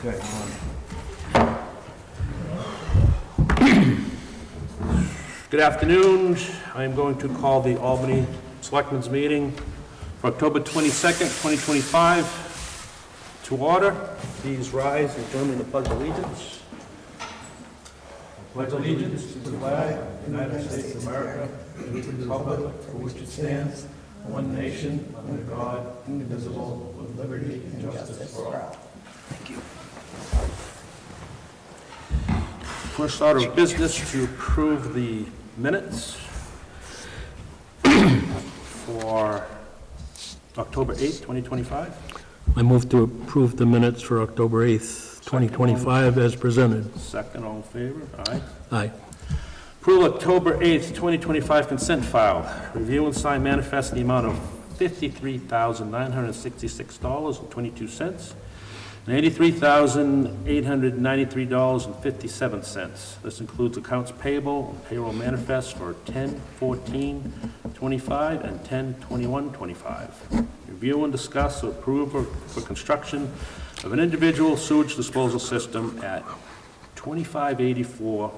Okay, good afternoon. I am going to call the Albany Selectmen's meeting for October 22nd, 2025 to order. Please rise and join me in the Pledge of Allegiance. Pledge allegiance to the flag of the United States of America and to the republic for which it stands, one nation, under God, indivisible, with liberty and justice for all. Thank you. First order of business to approve the minutes for October 8th, 2025. I move to approve the minutes for October 8th, 2025 as presented. Second, all in favor? Aye. Aye. Approve October 8th, 2025 consent file. Review and sign manifest in the amount of $53,966.22 and $83,893.57. This includes accounts payable and payroll manifests for 10/14/25 and 10/21/25. Review and discuss or approve for construction of an individual sewage disposal system at 2584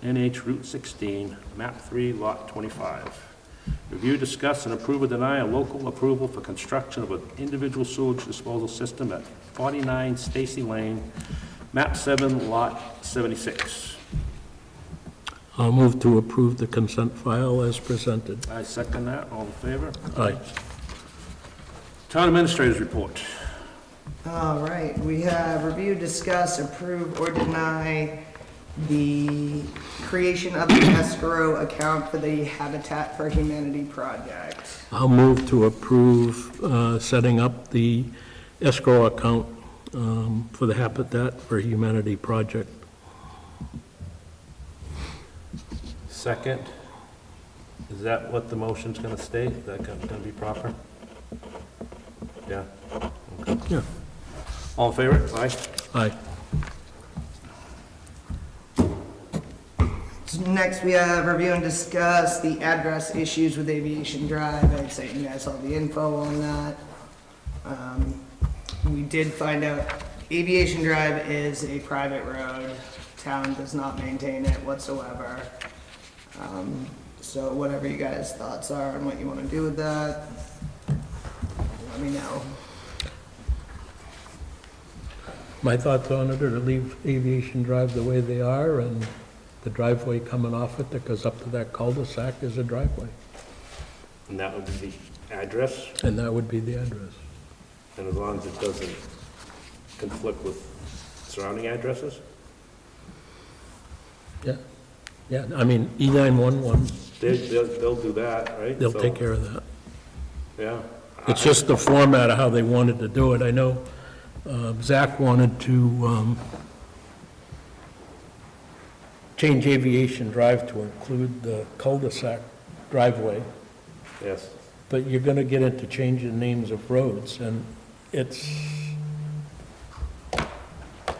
NH Route 16, Map 3, Lot 25. Review, discuss, and approve or deny a local approval for construction of an individual sewage disposal system at 49 Stacy Lane, Map 7, Lot 76. I'll move to approve the consent file as presented. I second that. All in favor? Aye. Town Administrator's Report. All right, we have review, discuss, approve, or deny the creation of an escrow account for the Habitat for Humanity project. I'll move to approve setting up the escrow account for the Habitat for Humanity project. Second. Is that what the motion's going to state? Is that going to be proper? Yeah? Okay. Yeah. All in favor? Aye. Aye. So next, we have review and discuss the address issues with Aviation Drive. I sent you guys all the info on that. We did find out Aviation Drive is a private road. Town does not maintain it whatsoever. So whatever you guys' thoughts are on what you want to do with that, let me know. My thoughts on it are to leave Aviation Drive the way they are, and the driveway coming off it that goes up to that cul-de-sac is a driveway. And that would be the address, And that would be the address. and as long as it doesn't conflict with surrounding addresses? Yeah. Yeah, I mean, E911, They'll do that, right? they'll So, take care of that. Yeah. It's just the format of how they wanted to do it. I know Zach wanted to change Aviation Drive to include the cul-de-sac driveway, Yes. but you're going to get into changing names of roads, and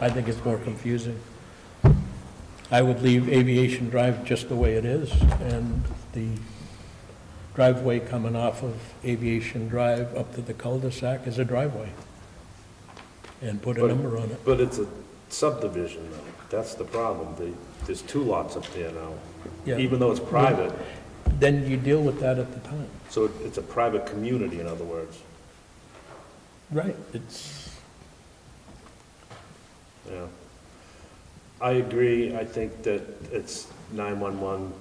I think it's more confusing. I would leave Aviation Drive just the way it is, and the driveway coming off of Aviation Drive up to the cul-de-sac is a driveway, and put a number on it. But it's a subdivision, though. That's the problem. There's two lots up there now, Yeah. even though it's private. Then you deal with that at the time. So it's a private community, in other words. Right. It's, Yeah. I agree. I think that it's 911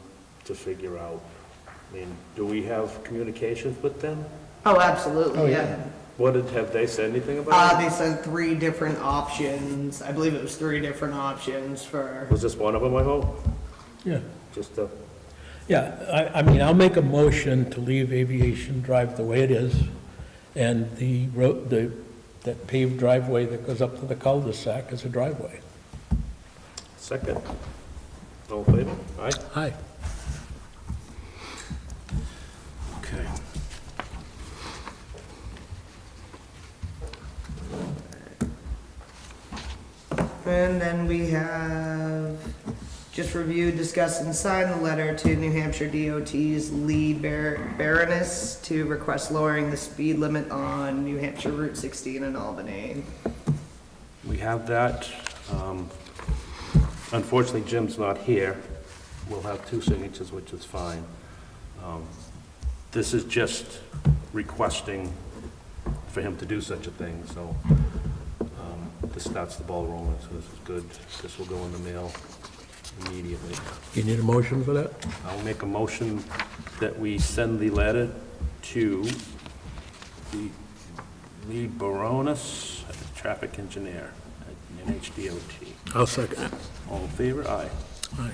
to figure out. I mean, do we have communications with them? Oh, absolutely, Oh, yeah. Have they said anything about it? They sent 3 different options. I believe it was 3 different options for, Was this one of them, I hope? yeah. Just Yeah, I mean, I'll make a motion to leave Aviation Drive the way it is, and the road, that paved driveway that goes up to the cul-de-sac is a driveway. second. All in favor? Aye? Aye. Okay. and then we have just review, discuss, and sign the letter to New Hampshire DOT's lead Baroness to request lowering the speed limit on New Hampshire Route 16 in Albany. we have that. Unfortunately, Jim's not here. We'll have 2 signatures, which is fine. This is just requesting for him to do such a thing, so this starts the ball rolling, so this is good. This will go in the mail immediately. You need a motion for that? I'll make a motion that we send the letter to the Lee Baronis, traffic engineer at NHDOT. I'll second it. All in favor? Aye. Aye.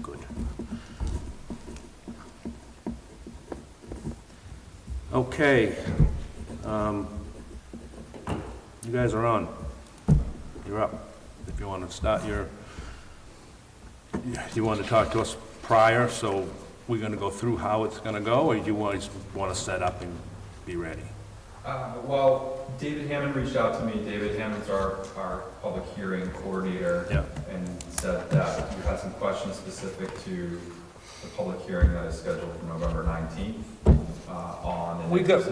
Good. Okay. You guys are on. You're up. If you want to start you want to talk to us prior, so we're going to go through how it's going to go, or do you want to set up and be ready? Well, David Hammond reached out to me. David Hammond's our public hearing coordinator. Yeah. And said that you had some questions specific to the public hearing that is scheduled for November 19th on. We got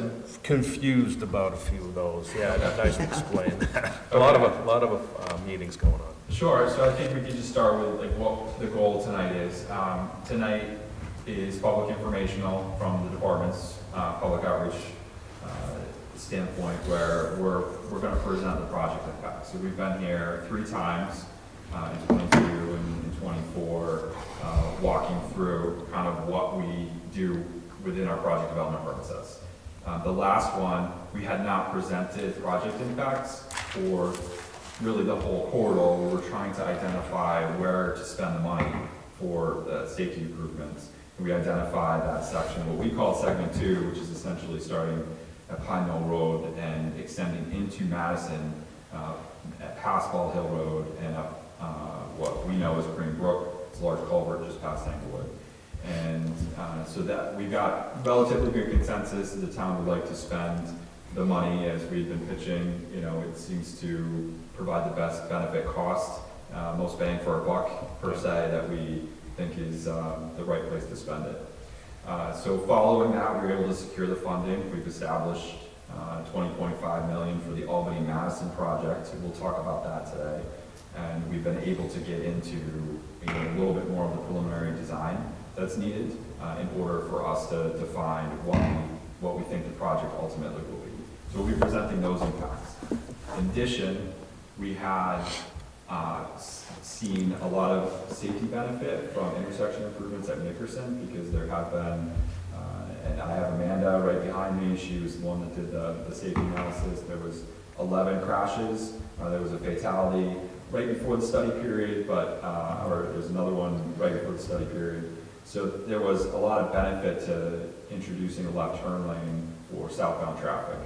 confused about a few of those. Yeah, that's nice to explain that. A lot of meetings going on. Sure, so I think we could just start with like what the goal tonight is. Tonight is public informational from the department's public outreach standpoint, where we're going to present the project impact. So we've been here 3 times in 22 and in 24, walking through kind of what we do within our project development process. The last one, we had not presented project impacts for really the whole corridor. We were trying to identify where to spend the money for safety improvements. And we identified that section, what we call segment 2, which is essentially starting at Pine Mill Road and extending into Madison, past Ball Hill Road and up what we know as Green Brook. It's a large culvert just past Englewood. And so that we got relatively good consensus that the town would like to spend the money as we've been pitching. You know, it seems to provide the best benefit cost, most bang for our buck per se, that we think is the right place to spend it. So following that, we were able to secure the funding. We've established $20.5 million for the Albany Madison project. We'll talk about that today. And we've been able to get into a little bit more of the preliminary design that's needed in order for us to define what we think the project ultimately will be. So we'll be presenting those impacts. In addition, we had seen a lot of safety benefit from intersection improvements at Nickerson, because there have been, and I have Amanda right behind me, she was the one that did the safety analysis. There was 11 crashes, there was a fatality right before the study period, or there's another one right before the study period. So there was a lot of benefit to introducing a left turn lane for southbound traffic.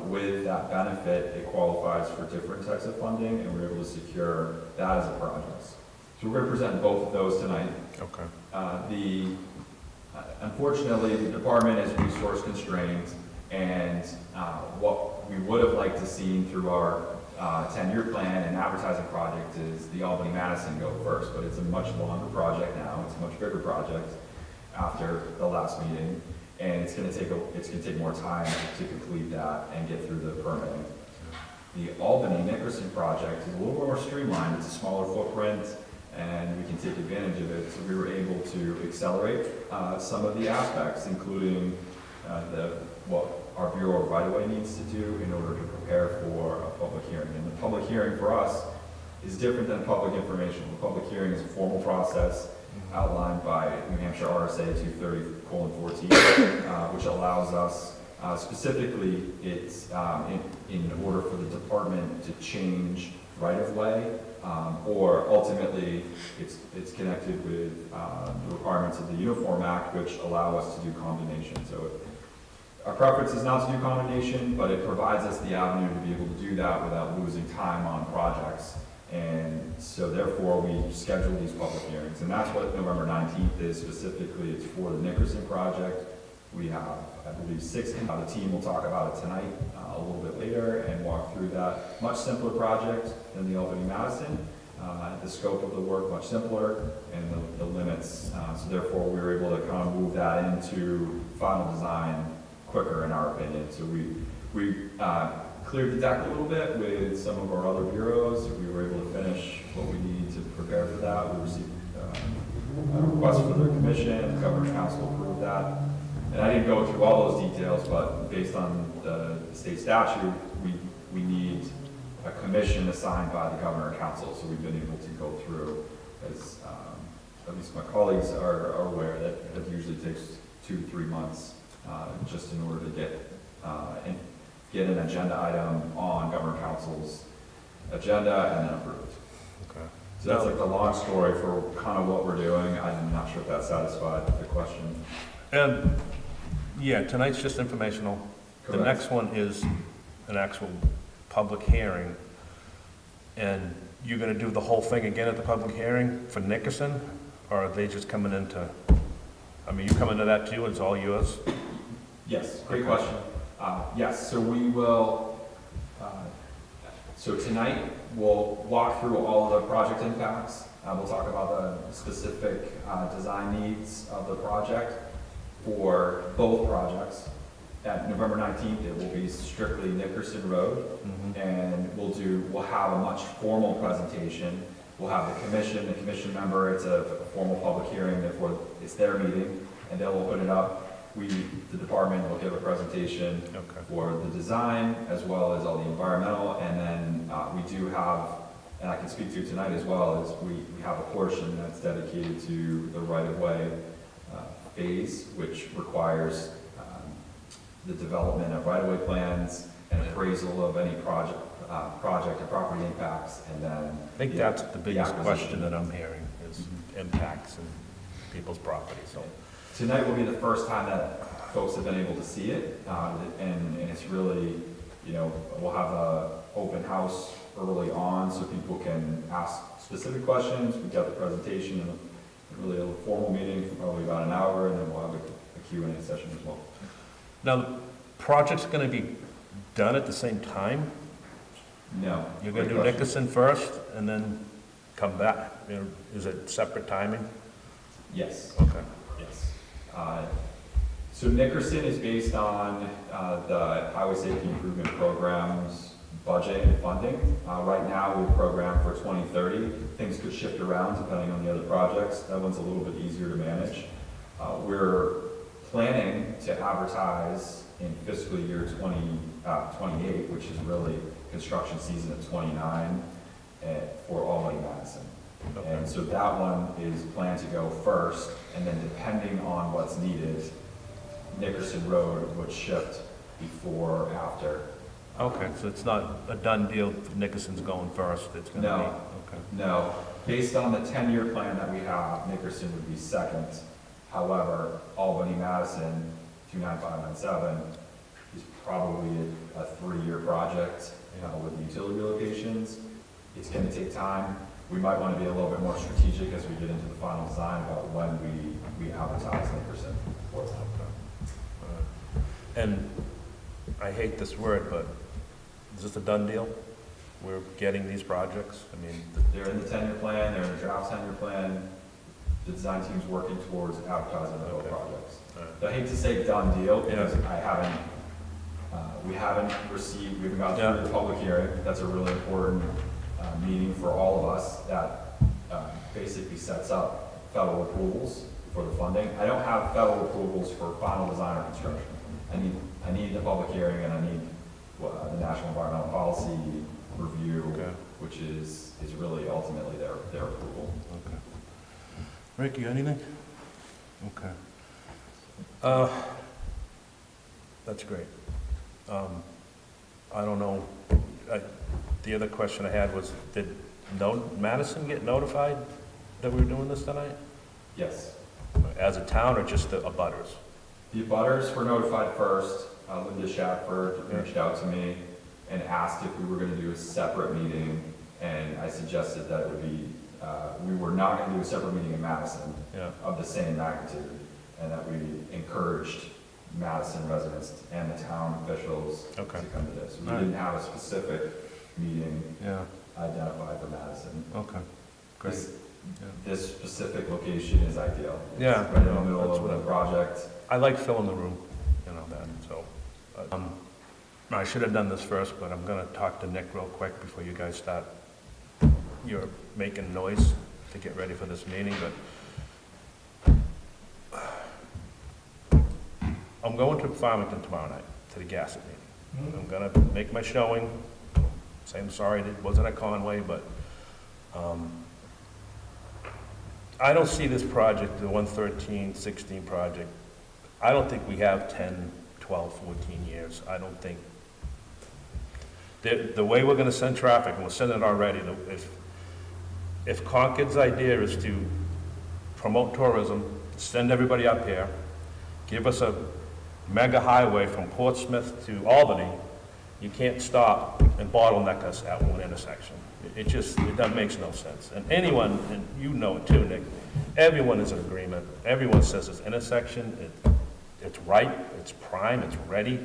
With that benefit, it qualifies for different types of funding, and we're able to secure that as a project. So we're going to present both of those tonight. Okay. Unfortunately, the department is resource constrained, and what we would have liked to see through our 10-year plan and advertising project is the Albany Madison go first, but it's a much longer project now. It's a much bigger project after the last meeting. And it's going to take more time to complete that and get through the permitting. The Albany Nickerson project is a little more streamlined. It's a smaller footprint, and we can take advantage of it. So we were able to accelerate some of the aspects, including what our Bureau of Right-of-Way needs to do in order to prepare for a public hearing. And the public hearing for us is different than public information. The public hearing is a formal process outlined by New Hampshire RSA 230:14, which allows us, specifically, it's in order for the department to change right-of-way, or ultimately, it's connected with the requirements of the Uniform Act, which allow us to do condemnation. So our preference is not to do condemnation, but it provides us the avenue to be able to do that without losing time on projects. And so therefore, we schedule these public hearings. And that's what November 19th is specifically. It's for the Nickerson project. We have, I believe, 6. The team will talk about it tonight a little bit later and walk through that. Much simpler project than the Albany Madison. The scope of the work much simpler, and the limits. So therefore, we were able to kind of move that into final design quicker, in our opinion. So we cleared the deck a little bit with some of our other bureaus. We were able to finish what we needed to prepare for that. We received a request for their commission, the governor's council approved that. And I didn't go through all those details, but based on the state statute, we need a commission assigned by the governor and council. So we've been able to go through, as at least my colleagues are aware, that it usually takes 2 to 3 months just in order to get an agenda item on governor and council's agenda and then approved. Okay. So that's like the long story for kind of what we're doing. I'm not sure if that satisfied the question. And, yeah, tonight's just informational. The Correct. next one is an actual public hearing. And you're gonna do the whole thing again at the public hearing for Nickerson? Or are they just coming into, I mean, you come into that too, it's all yours? Yes, great question. Yes, so we will, so tonight we'll walk through all of the project impacts. We'll talk about the specific design needs of the project for both projects. At November 19th, it will be strictly Nickerson Road, and we'll have a much formal presentation. We'll have the commission member, it's a formal public hearing, therefore it's their meeting, and they'll open it up. The department will give a presentation for the design as well as all the environmental, and then we do have, and I can speak to tonight as well, is we have a portion that's dedicated to the right-of-way phase, which requires the development of right-of-way plans and appraisal of any project or property impacts, and then I think that's the biggest acquisition. question that I'm hearing, is impacts and people's property, so. Tonight will be the first time that folks have been able to see it, and it's really, we'll have a open house early on so people can ask specific questions. We've got the presentation and really a formal meeting for probably about an hour, and then we'll have a Q&A session as well. Now, the project's gonna be done at the same time? No. You're gonna Great do question. Nickerson first and then come back? Is it separate timing? Yes. Okay. Yes. So Nickerson is based on the Highway Safety Improvement Program's budget and funding. Right now, we've programmed for 2030. Things could shift around depending on the other projects. That one's a little bit easier to manage. We're planning to advertise in fiscal year 28, which is really construction season of 29 for Albany, Madison. Okay. And so that one is planned to go first, and then depending on what's needed, Nickerson Road would shift before or after. Okay, so it's not a done deal, if Nickerson's going first, it's gonna No. be, okay. No, based on the 10-year plan that we have, Nickerson would be second. However, Albany, Madison, 29597 is probably a 3-year project with utility locations. It's going to take time. We might want to be a little bit more strategic as we get into the final design about when we advertise Nickerson for that. And I hate this word, but is this a done deal? We're getting these projects? I mean, They're in the 10-year plan, they're in the draft 10-year plan. The design team's working towards advertising the both Okay. projects. all right. I hate to say done deal because Yeah. we haven't gone through the public hearing. That's a really important meeting for all of us that basically sets up federal approvals for the funding. I don't have federal approvals for final design or construction. I need the public hearing, and I need the National Environmental Policy Review, Okay. which is really ultimately their approval. Okay. Rick, you got anything? Okay. That's great. I don't know, the other question I had was, did Madison get notified that we were doing this tonight? Yes. As a town or just the abutters? The abutters were notified first. Linda Shackford reached out to me and asked if we were going to do a separate meeting, and I suggested that it would be, we were not going to do a separate meeting in Madison Yeah. of the same magnitude, and that we encouraged Madison residents and the town officials Okay. to come to this. We All right. didn't have a specific meeting Yeah, identified for Madison. okay, great. This specific location is ideal. It's Yeah, right in the no, middle that's of what the project. I like filling the room, that, so. I should have done this first, but I'm gonna talk to Nick real quick before you guys start. You're making noise to get ready for this meeting, but I'm going to Farmington tomorrow night to the Gasset meeting. I'm gonna make my showing. Say I'm sorry it wasn't at Conway, but I don't see this project, the 113-16 project, I don't think we have 10, 12, 14 years. I don't think, the way we're gonna send traffic, and we're sending it already, if Concord's idea is to promote tourism, send everybody up here, give us a mega highway from Portsmouth to Albany, you can't stop and bottleneck us at one intersection. That makes no sense. And anyone, and you know it too, Nick, everyone is in agreement. Everyone says this intersection, it's right, it's prime, it's ready.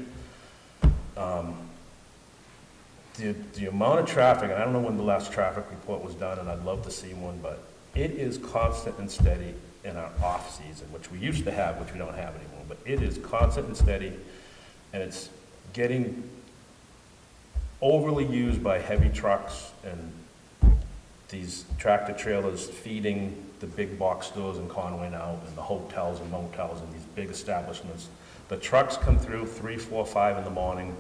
The amount of traffic, and I don't know when the last traffic report was done, and I'd love to see one, but it is constant and steady in our off-season, which we used to have, which we don't have anymore. But it is constant and steady, and it's getting overly used by heavy trucks and these tractor trailers feeding the big box stores in Conway now, and the hotels and motels and these big establishments. The trucks come through 3, 4, 5 in the morning,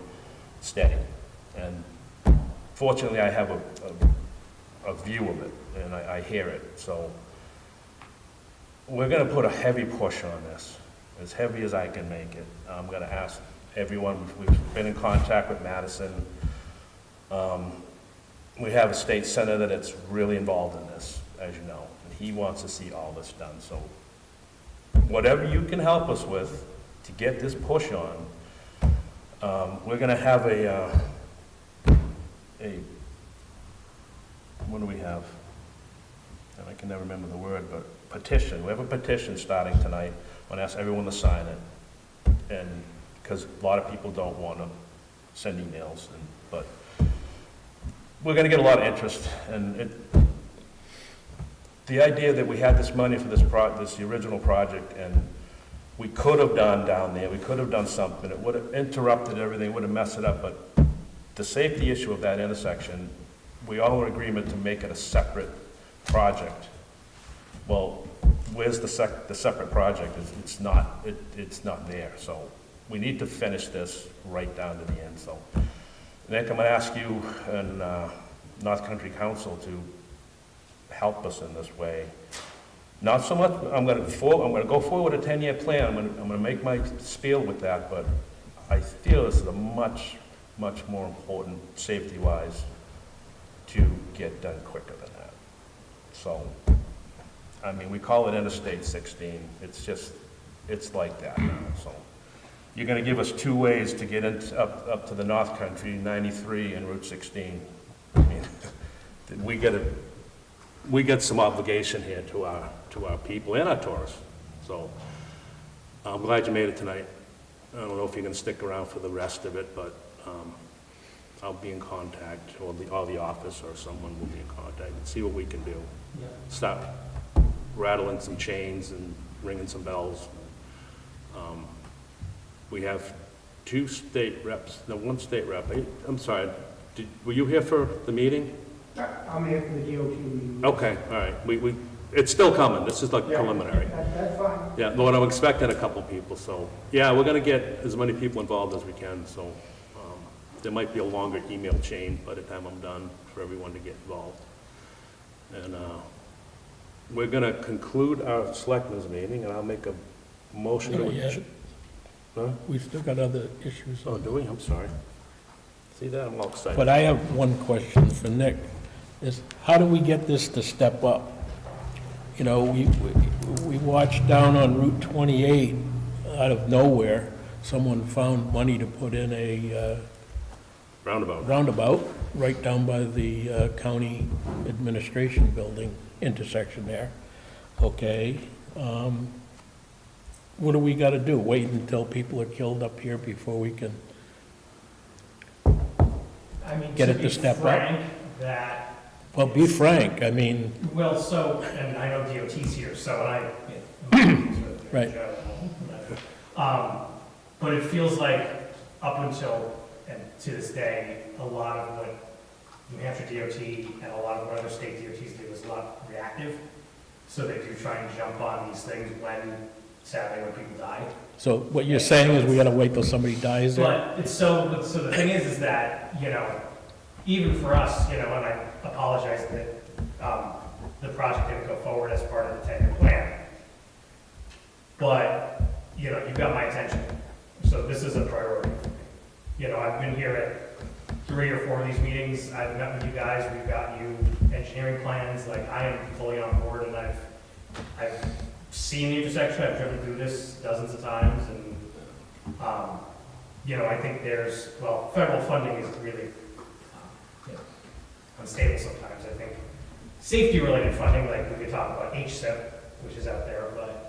steady. And fortunately, I have a view of it, and I hear it. So we're gonna put a heavy push on this, as heavy as I can make it. I'm gonna ask everyone, we've been in contact with Madison. We have a state senator that's really involved in this, as you know, and he wants to see all this done. So whatever you can help us with to get this push on, we're gonna have what do we have? And I can never remember the word, but petition. We have a petition starting tonight. I'm gonna ask everyone to sign it. And, because a lot of people don't wanna send emails, but we're gonna get a lot of interest. And the idea that we had this money for this original project, and we could have done down there, we could have done something, it would have interrupted everything, would have messed it up, but the safety issue of that intersection, we all are in agreement to make it a separate project. Well, where's the separate project? It's not there. So we need to finish this right down to the end. So Nick, I'm gonna ask you and North Country Council to help us in this way. Not so much, I'm gonna go forward with a 10-year plan. I'm gonna make my spiel with that, but I feel this is a much more important, safety-wise, to get done quicker than that. So, I mean, we call it Interstate 16. It's like that now. So, you're gonna give us 2 ways to get up to the North Country, 93 and Route 16. I mean, we got some obligation here to our people and our tourists. So, I'm glad you made it tonight. I don't know if you're gonna stick around for the rest of it, but I'll be in contact, or the office or someone will be in contact, and see what we can do. Yeah. Stop rattling some chains and ringing some bells. We have 2 state reps, no, 1 state rep. I'm sorry, were you here for the meeting? I'm here for the DOT meeting. Okay, all right. It's still coming. This is like preliminary. That's fine. Yeah, Lord, I'm expecting a couple people, so, yeah, we're gonna get as many people involved as we can, so, there might be a longer email chain by the time I'm done for everyone to get involved. And, we're gonna conclude our selectmen's meeting, and I'll make a motion to. Not yet. Huh? We've still got other issues. Oh, do we? I'm sorry. See that? I'm all excited. But I have one question for Nick, is how do we get this to step up? You know, we watched down on Route 28, out of nowhere, someone found money to put in a roundabout right down by the county administration building intersection there. Okay, what do we gotta do? Wait until people are killed up here before we can I mean, get to it to be step up? frank, that, Well, be frank, I mean, well, so, and I know DOT's here, so I, Right. But it feels like up until and to this day, a lot of what New Hampshire DOT and a lot of what other state DOTs do is a lot reactive. So they do try and jump on these things sadly, when people die. So what you're saying is we gotta wait till somebody dies there? But it's so the thing is that, even for us, and I apologize that the project didn't go forward as part of the 10-year plan. But, you've got my attention, so this is a priority for me. I've been here at 3 or 4 of these meetings, I've met with you guys, we've got you engineering plans, like, I am fully on board, and I've seen the intersection, I've driven through this dozens of times, and, I think federal funding is really, unstable sometimes. I think safety-related funding, like we could talk about HSIP, which is out there, but,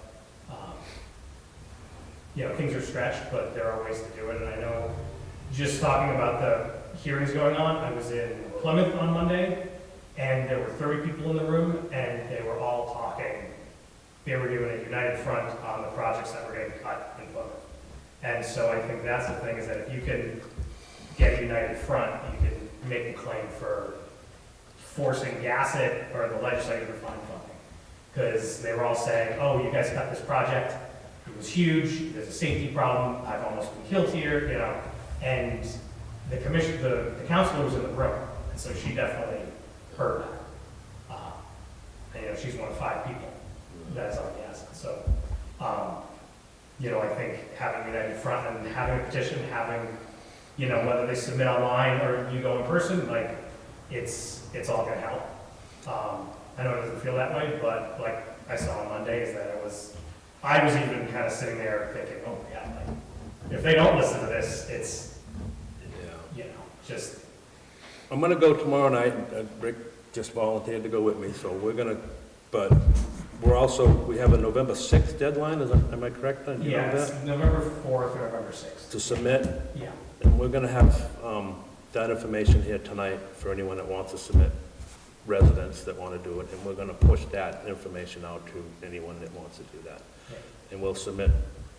things are stretched, but there are ways to do it, and I know, just talking about the hearings going on, I was in Plymouth on Monday, and there were 30 people in the room, and they were all talking. They were doing a united front on the projects that were getting cut in Plymouth. And so I think that's the thing, is that if you can get a united front, you can make a claim for forcing Gassett or the legislature to find funding. Because they were all saying, oh, you guys cut this project, it was huge, there's a safety problem, I've almost been killed here, and the councilor was in the room, and so she definitely heard that. And, she's one of 5 people that's on Gassett, so, I think having a united front and having a petition, having, whether they submit online or you go in person, like, it's all gonna help. I know it doesn't feel that way, but like I saw on Monday, is that I was even kind of sitting there thinking, oh yeah, like, if they don't listen to this, it's, just. I'm gonna go tomorrow night, Rick just volunteered to go with me, so but we have a November 6th deadline, am I correct? You know Yeah, it's that? November 4th or November 6th. To submit, Yeah. and we're gonna have, that information here tonight for anyone that wants to submit, residents that want to do it, and we're gonna push that information out to anyone that wants to do that. Yeah. And we'll submit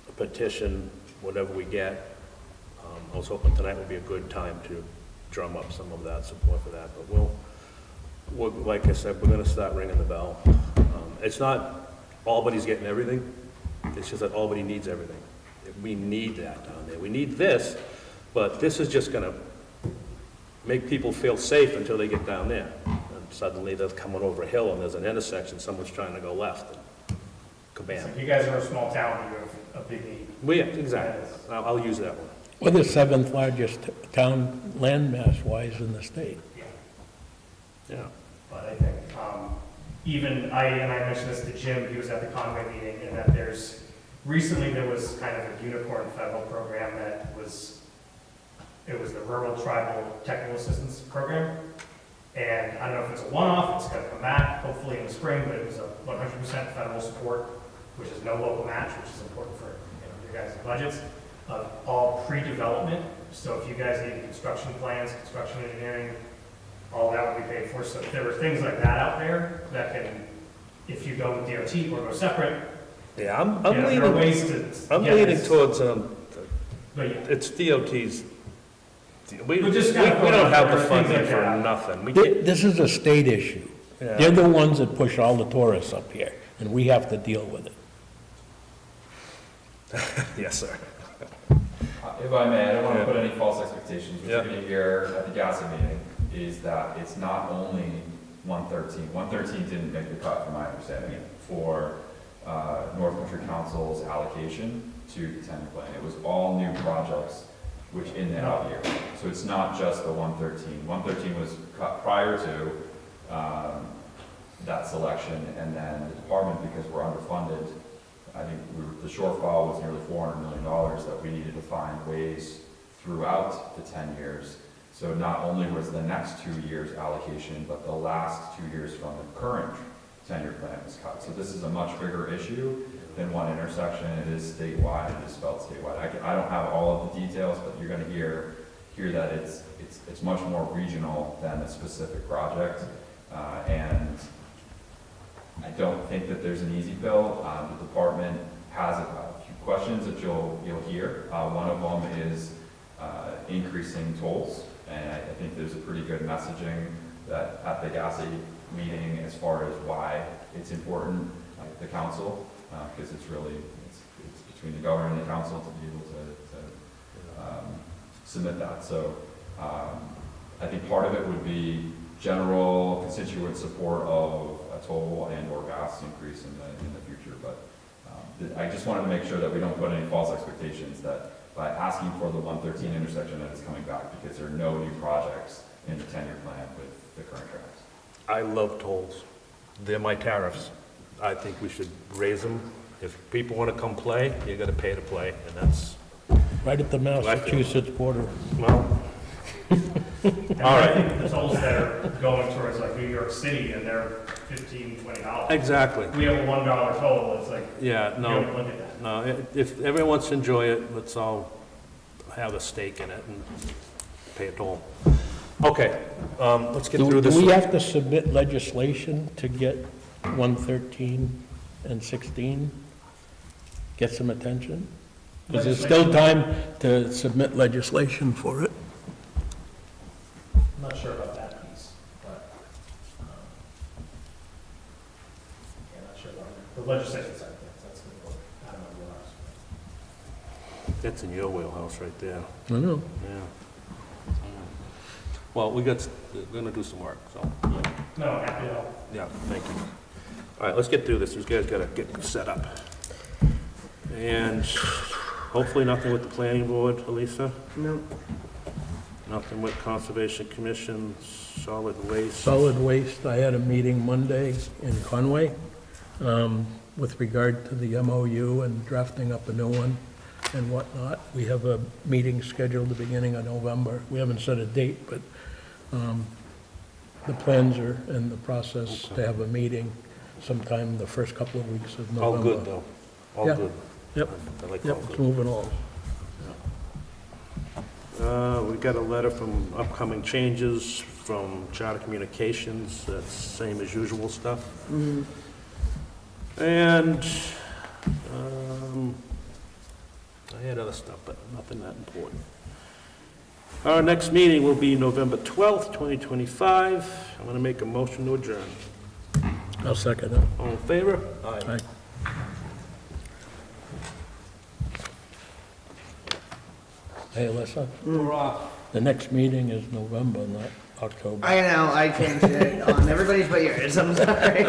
a petition, whatever we get. I was hoping tonight would be a good time to drum up some of that support for that, but like I said, we're gonna start ringing the bell. It's not Albany's getting everything, it's just that Albany needs everything. We need that down there. We need this, but this is just gonna make people feel safe until they get down there. And suddenly they're coming over a hill and there's an intersection, someone's trying to go left, and kabam. So you guys are a small town, you have a big need. Exactly. I'll use that one. We're the 7th largest town landmass-wise in the state. Yeah. Yeah. But I think, I mentioned this to Jim, he was at the Conway meeting, and that recently there was kind of a unicorn federal program it was the Rural Tribal Technical Assistance Program. And I don't know if it's a one-off, it's gonna come back, hopefully in the spring, but it was a 100% federal support, which is no local match, which is important for, your guys' budgets, of all pre-development. So if you guys need construction plans, construction engineering, all that would be paid for. So if there were things like that out there that can, if you go with DOT or go separate, Yeah, I'm there are leaning, ways to. I'm get leaning this. towards, But yeah, it's DOT's. We But just don't gotta go out have there, the things funding like for that. nothing. We can't, This is a state issue. They're yeah. the ones that push all the tourists up here, and we have to deal with it. Yes, sir. If I may, I don't want Yeah. to put any false expectations. What Yeah. you're going to hear at the Gassett meeting is that it's not only 113. 113 didn't make the cut, from my understanding, for North Country Council's allocation to the 10-year plan. It was all new projects, which in the out year. So it's not just the 113. 113 was cut prior to that selection, and then the department, because we're underfunded, I think the shortfall was nearly $400 million that we needed to find ways throughout the 10 years. So not only was the next 2 years allocation, but the last 2 years from the current 10-year plan was cut. So this is a much bigger issue than one intersection. It is statewide, it is spelled statewide. I don't have all of the details, but you're gonna hear that it's much more regional than a specific project. And I don't think that there's an easy bill. The department has a few questions that you'll hear. One of them is increasing tolls. And I think there's a pretty good messaging that at the gas aid meeting as far as why it's important, like the council, because it's really, it's between the governor and the council to be able to submit that. So I think part of it would be general constituent support of a toll and or gas increase in the future. But I just wanted to make sure that we don't put any false expectations that by asking for the 113 intersection that is coming back, because there are no new projects in the 10-year plan with the current tracks. I love tolls. They're my tariffs. I think we should raise them. If people want to come play, you got to pay to play, and that's, Right at the Massachusetts border. well, And All right. I think the tolls that are going towards like New York City, and they're $15, $20. exactly. We have a $1 toll, it's like, Yeah, you no, don't look at that. no, if everyone wants to enjoy it, let's all have a stake in it and pay a toll. Okay, let's get through Do this. we have to submit legislation to get 113 and 16? Get some attention? Because there's still time to submit legislation for it. I'm not sure about that piece, but, yeah, not sure about the legislation side of things, that's the board, I don't know what else. That's in your wheelhouse right there, I know. yeah. Well, we're gonna do some work, so, No, I'm happy to help. yeah, thank you. All right, let's get through this, these guys gotta get set up. And hopefully nothing with the planning board, Elisa? Nope. Nothing with Conservation Commission, solid waste? Solid waste, I had a meeting Monday in Conway with regard to the MOU and drafting up a new one and whatnot. We have a meeting scheduled the beginning of November. We haven't set a date, but the plans are in the process to have a meeting sometime the first couple of weeks of November. All good, though, all Yeah. good. Yep, I like all yep, it's good. moving along. We got a letter from upcoming changes from Charter Communications, that's same as usual stuff. And I had other stuff, but nothing that important. Our next meeting will be November 12th, 2025. I'm going to make a motion to adjourn. I'll second it. All in favor? Aye. Hey, Alyssa, We're off. the next meeting is November, not October. I know, I changed it on everybody's but yours, I'm sorry.